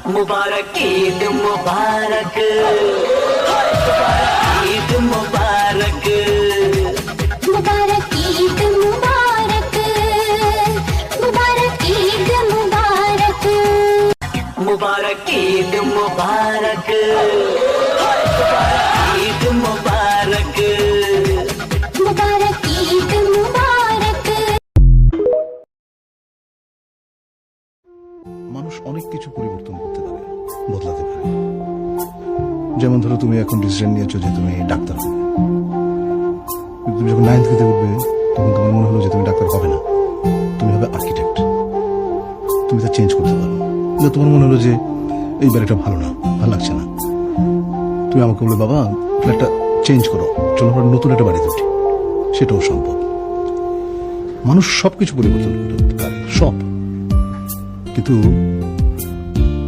मुबारक ईद मुबारक ईद मुबारक मुबारक ईद मुबारक मुबारक ईद मुबारक मुबारक ईद मुबारक ईद मुबारक मुबारक ईद मुबारक। মানুষ অনেক কিছু পরিবর্তন করতে পারে, বদলাতে পারে। যেমন ধরো তুমি এখন ডিসিশন নিয়েছো যে তুমি ডাক্তার হবে, তুমি যখন 9th গ্রেডে উঠবে তখন তোমার মনে হলো যে তুমি ডাক্তার হবে না, তুমি হবে আর্কিটেক্ট। তুমি তা চেঞ্জ করতে পারো। কিন্তু তোমার মনে হলো যে এই বাড়িটা ভালো না, ভালো লাগছে না, তুমি আমাকে বলবে বাবা ফ্ল্যাটটা চেঞ্জ করো, চলো আমরা নতুন একটা বাড়িতে উঠি। সেটাও সম্ভব। মানুষ সবকিছু পরিবর্তন করতে পারে, সব। কিন্তু